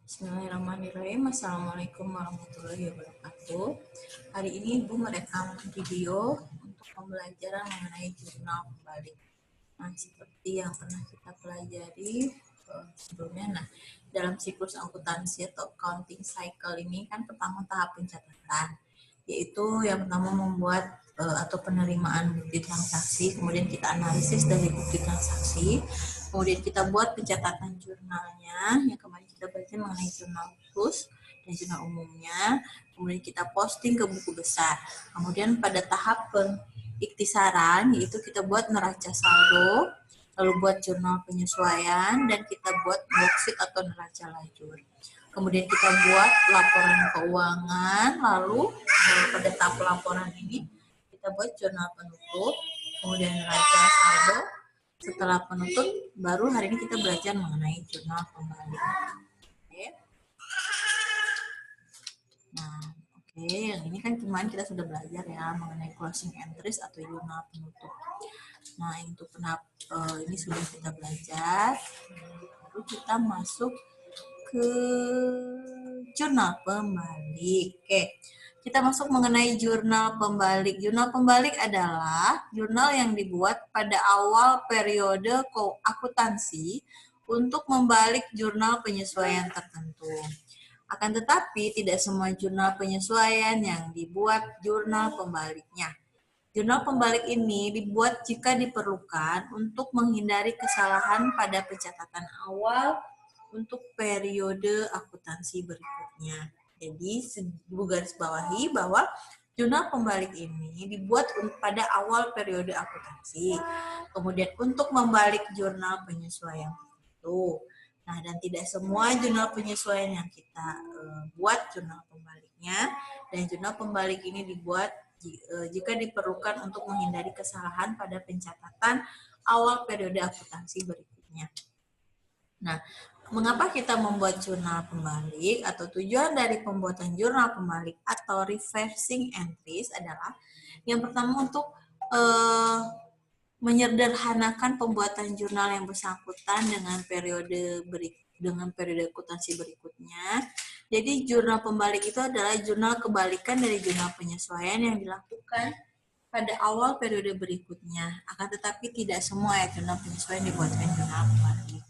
Bismillahirrahmanirrahim. Assalamualaikum warahmatullahi wabarakatuh. Hari ini Ibu merekam video untuk pembelajaran mengenai jurnal pembalik. Nah, seperti yang pernah kita pelajari sebelumnya, dalam siklus akuntansi atau accounting cycle ini kan pertama tahap pencatatan, yaitu yang pertama membuat atau penerimaan bukti transaksi, kemudian kita analisis dari bukti transaksi, kemudian kita buat pencatatan jurnalnya, yang kemarin kita baca mengenai jurnal khusus dan jurnal umumnya, kemudian kita posting ke buku besar. Kemudian pada tahap pengiktisaran, yaitu kita buat neraca saldo, lalu buat jurnal penyesuaian, dan kita buat worksheet atau neraca lajur. Kemudian kita buat laporan keuangan, lalu pada tahap laporan ini kita buat jurnal penutup, kemudian neraca saldo. Setelah penutup, baru hari ini kita belajar mengenai jurnal pembalik. Oke. Nah, yang ini kan kemarin kita sudah belajar ya mengenai closing entries atau jurnal penutup. Nah, untuk ini sudah kita belajar. Lalu kita masuk ke jurnal pembalik. Oke. Kita masuk mengenai jurnal pembalik. Jurnal pembalik adalah jurnal yang dibuat pada awal periode akuntansi untuk membalik jurnal penyesuaian tertentu. Akan tetapi, tidak semua jurnal penyesuaian yang dibuat jurnal pembaliknya. Jurnal pembalik ini dibuat jika diperlukan untuk menghindari kesalahan pada pencatatan awal untuk periode akuntansi berikutnya. Jadi, Ibu garis bawahi bahwa jurnal pembalik ini dibuat pada awal periode akuntansi. Kemudian untuk membalik jurnal penyesuaian itu. Nah, dan tidak semua jurnal penyesuaian yang kita buat jurnal pembaliknya, dan jurnal pembalik ini dibuat jika diperlukan untuk menghindari kesalahan pada pencatatan awal periode akuntansi berikutnya. Nah, mengapa kita membuat jurnal pembalik atau tujuan dari pembuatan jurnal pembalik atau reversing entries adalah yang pertama untuk menyederhanakan pembuatan jurnal yang bersangkutan dengan periode akuntansi berikutnya. Jadi jurnal pembalik itu adalah jurnal kebalikan dari jurnal penyesuaian yang dilakukan pada awal periode berikutnya. Akan tetapi tidak semua ya jurnal penyesuaian dibuatkan jurnal pembalik.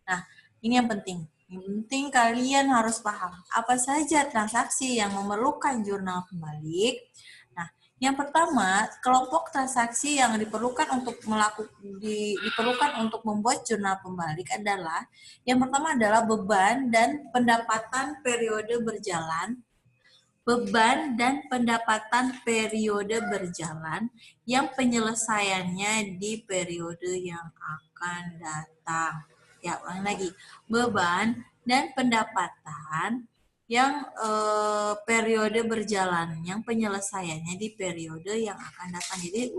Nah, ini yang penting. Yang penting kalian harus paham apa saja transaksi yang memerlukan jurnal pembalik. Nah, yang pertama, kelompok transaksi yang diperlukan untuk membuat jurnal pembalik adalah yang pertama adalah beban dan pendapatan periode berjalan. Beban dan pendapatan periode berjalan yang penyelesaiannya di periode yang akan datang. Ya, ulang lagi. Beban dan pendapatan yang periode berjalan, yang penyelesaiannya di periode yang akan datang. Jadi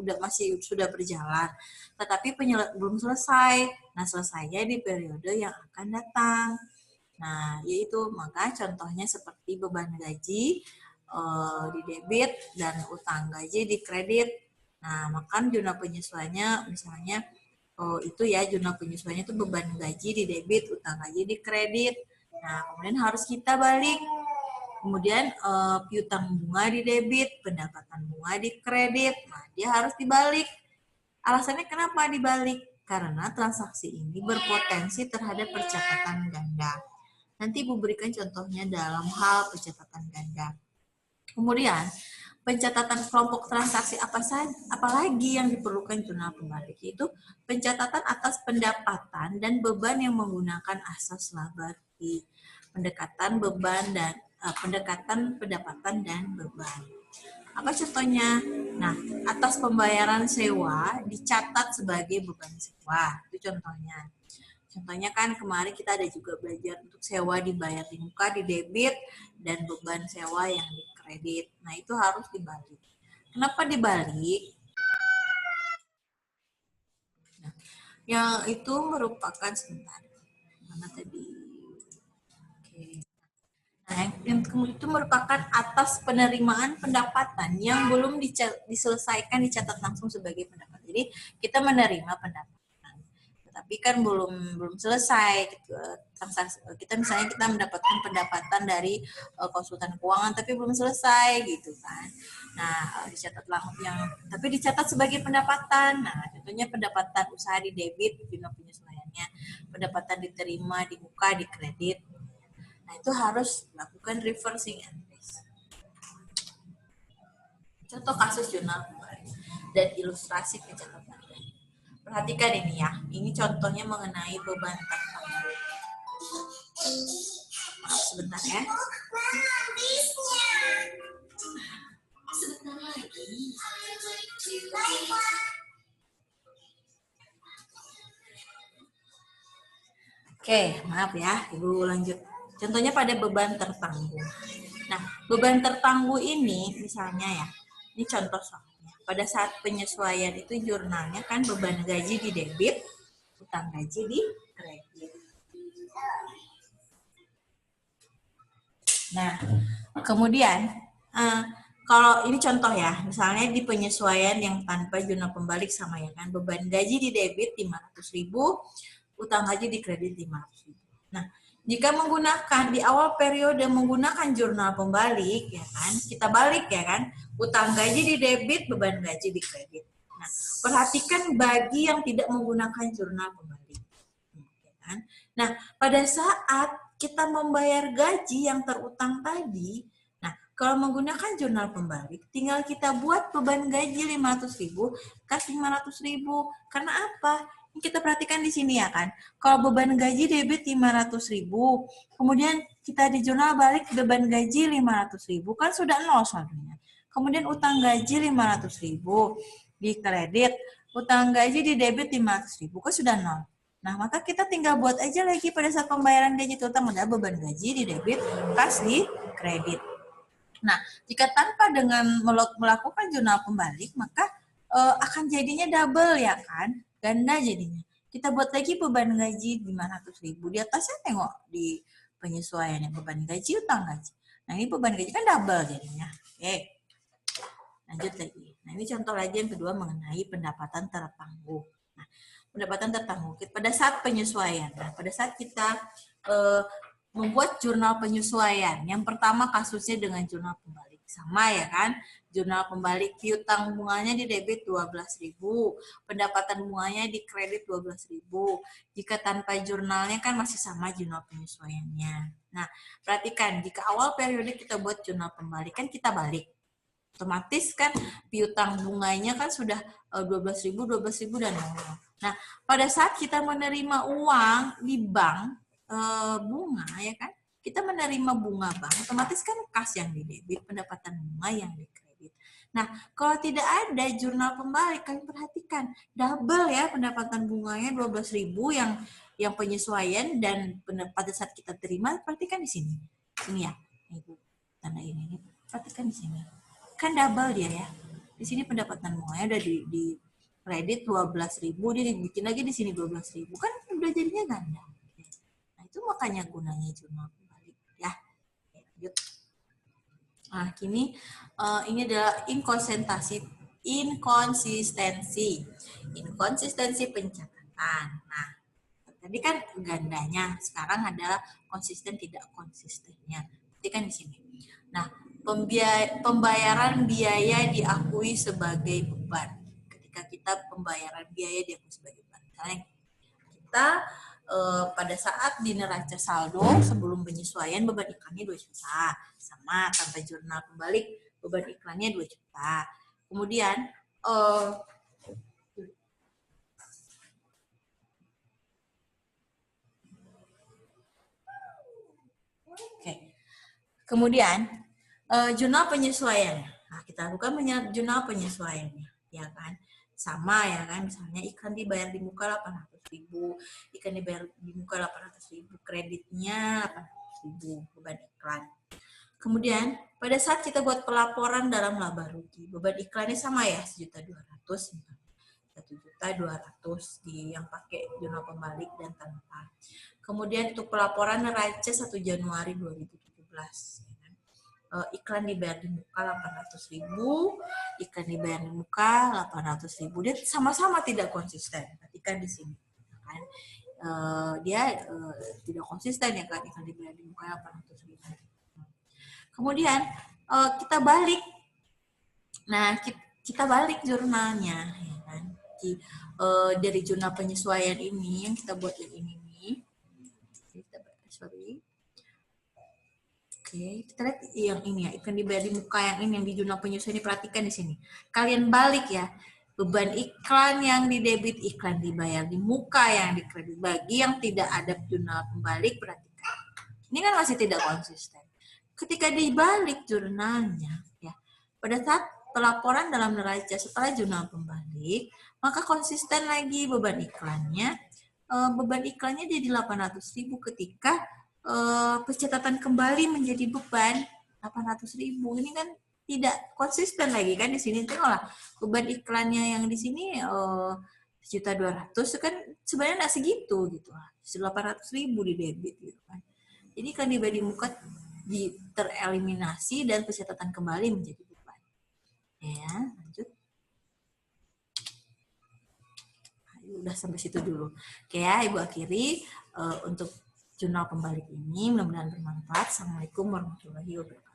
sudah berjalan, tetapi belum selesai. Nah, selesainya di periode yang akan datang. Nah, yaitu maka contohnya seperti beban gaji di debit dan utang gaji di kredit. Nah, maka jurnal penyesuaiannya misalnya itu ya, jurnal penyesuaiannya itu beban gaji di debit, utang gaji di kredit. Nah, kemudian harus kita balik. Kemudian piutang bunga di debit, pendapatan bunga di kredit. Nah, dia harus dibalik. Alasannya kenapa dibalik? Karena transaksi ini berpotensi terhadap pencatatan ganda. Nanti Ibu berikan contohnya dalam hal pencatatan ganda. Kemudian, pencatatan kelompok transaksi apalagi yang diperlukan jurnal pembalik, yaitu pencatatan atas pendapatan dan beban yang menggunakan asas laba rugi. Pendekatan pendapatan dan beban. Apa contohnya? Nah, atas pembayaran sewa dicatat sebagai beban sewa. Itu contohnya. Contohnya kan kemarin kita ada juga belajar untuk sewa dibayar di muka, di debit, dan beban sewa yang di kredit. Nah, itu harus dibalik. Kenapa dibalik? Nah, yang itu merupakan sebentar. Mana tadi? Oke. Nah, yang itu merupakan atas penerimaan pendapatan yang belum diselesaikan dicatat langsung sebagai pendapatan. Jadi, kita menerima pendapatan. tapi kan belum selesai gitu. Transaksi kita misalnya kita mendapatkan pendapatan dari konsultan keuangan tapi belum selesai gitu kan. Nah, tapi dicatat sebagai pendapatan. Nah, contohnya pendapatan usaha di debit, jumlah penyesuaiannya, pendapatan diterima di muka di kredit. Nah, itu harus melakukan reversing entries. Contoh kasus jurnal pembalik dan ilustrasi pencatatan. Perhatikan ini ya, ini contohnya mengenai beban tertanggung. Maaf sebentar ya. Sebentar lagi. Oke, maaf ya, Ibu lanjut. Contohnya pada beban tertanggung. Nah, beban tertanggung ini misalnya ya, ini contoh soalnya. Pada saat penyesuaian itu jurnalnya kan beban gaji di debit, utang gaji di kredit. Nah, kemudian kalau ini contoh ya, misalnya di penyesuaian yang tanpa jurnal pembalik sama ya kan, beban gaji di debit 500.000, utang gaji di kredit 500.000. Nah, jika menggunakan di awal periode menggunakan jurnal pembalik ya kan, kita balik ya kan, utang gaji di debit, beban gaji di kredit. Nah, perhatikan bagi yang tidak menggunakan jurnal pembalik. Ya kan? Nah, pada saat kita membayar gaji yang terutang tadi, nah kalau menggunakan jurnal pembalik, tinggal kita buat beban gaji 500.000 kasih 500.000. Karena apa? Kita perhatikan di sini ya kan. Kalau beban gaji debit 500.000, kemudian kita di jurnal balik beban gaji 500.000, kan sudah nol saldonya. Kemudian utang gaji 500.000 di kredit, utang gaji di debit 500.000, kan sudah nol. Nah, maka kita tinggal buat aja lagi pada saat pembayaran gaji terutang ada beban gaji di debit, kas di kredit. Nah, jika tanpa dengan melakukan jurnal pembalik, maka akan jadinya double ya kan? Ganda jadinya. Kita buat lagi beban gaji 500.000. Di atasnya tengok di penyesuaiannya beban gaji, utang gaji. Nah, ini beban gaji kan double jadinya. Oke. Lanjut lagi. Nah, ini contoh lagi yang kedua mengenai pendapatan tertanggung. Nah, pendapatan tertanggung pada saat penyesuaian. Nah, pada saat kita membuat jurnal penyesuaian. Yang pertama kasusnya dengan jurnal pembalik. Sama ya kan? Jurnal pembalik piutang bunganya di debit 12.000, pendapatan bunganya di kredit 12.000. Jika tanpa jurnalnya kan masih sama jurnal penyesuaiannya. Nah, perhatikan jika awal periode kita buat jurnal pembalik kan kita balik. Otomatis kan piutang bunganya kan sudah 12.000 dan nol. Nah, pada saat kita menerima uang di bank bunga ya kan, kita menerima bunga bank, otomatis kan kas yang di debit, pendapatan bunga yang di kredit. Nah, kalau tidak ada jurnal pembalik, kalian perhatikan double ya pendapatan bunganya 12.000 yang penyesuaian dan pada saat kita terima, perhatikan di sini ya, Ibu tanda ini, perhatikan di sini. Kan double dia ya. Di sini pendapatan bunganya udah di kredit 12.000, dia dibikin lagi di sini 12.000. Kan udah jadinya ganda. Nah, itu makanya gunanya jurnal pembalik ya. Lanjut. Nah, kini ini adalah inkonsistensi pencatatan. Nah, tadi kan gandanya, sekarang adalah konsisten tidak konsistennya. Berarti kan di sini. Nah, pembayaran biaya diakui sebagai beban. Ketika kita pembayaran biaya diakui sebagai beban. Misalnya kita pada saat di neraca saldo sebelum penyesuaian beban iklannya 2 juta. Sama tanpa jurnal pembalik beban iklannya 2 juta. Kemudian kemudian jurnal penyesuaian. Nah, kita lakukan jurnal penyesuaiannya, ya kan? Sama ya kan, misalnya iklan dibayar di muka 800.000, ikan dibayar di muka 800.000, kreditnya 800.000 beban iklan. Kemudian pada saat kita buat pelaporan dalam laba rugi, beban iklannya sama ya 1.200.000, 1.200.000 di yang pakai jurnal pembalik dan tanpa. Kemudian untuk pelaporan neraca 1 Januari 2017. Iklan dibayar di muka 800.000, iklan dibayar di muka 800.000. Dia sama-sama tidak konsisten. Perhatikan di sini. kan. Dia tidak konsisten ya kan, iklan dibayar di muka 800.000. Kemudian kita balik. Nah, kita balik jurnalnya, ya kan? Dari jurnal penyesuaian ini yang kita buat yang ini nih. Oke, kita lihat yang ini ya, iklan dibayar di muka yang ini yang di jurnal penyesuaian ini, perhatikan di sini. Kalian balik ya, beban iklan yang di debit, iklan dibayar di muka yang di kredit. Bagi yang tidak ada jurnal pembalik, perhatikan. Ini kan masih tidak konsisten. Ketika dibalik jurnalnya, ya, pada saat pelaporan dalam neraca setelah jurnal pembalik, maka konsisten lagi beban iklannya. Beban iklannya jadi 800.000 ketika pencatatan kembali menjadi beban 800.000. Ini kan tidak konsisten lagi kan di sini. Tengoklah beban iklannya yang di sini 1.200.000 kan sebenarnya nggak segitu gitu lah. 800.000 di debit gitu kan. Jadi kan dibayar di muka tereliminasi dan pencatatan kembali menjadi beban. Ya, lanjut. Udah sampai situ dulu. Oke ya, Ibu akhiri untuk jurnal pembalik ini. Mudah-mudahan bermanfaat. Assalamualaikum warahmatullahi wabarakatuh.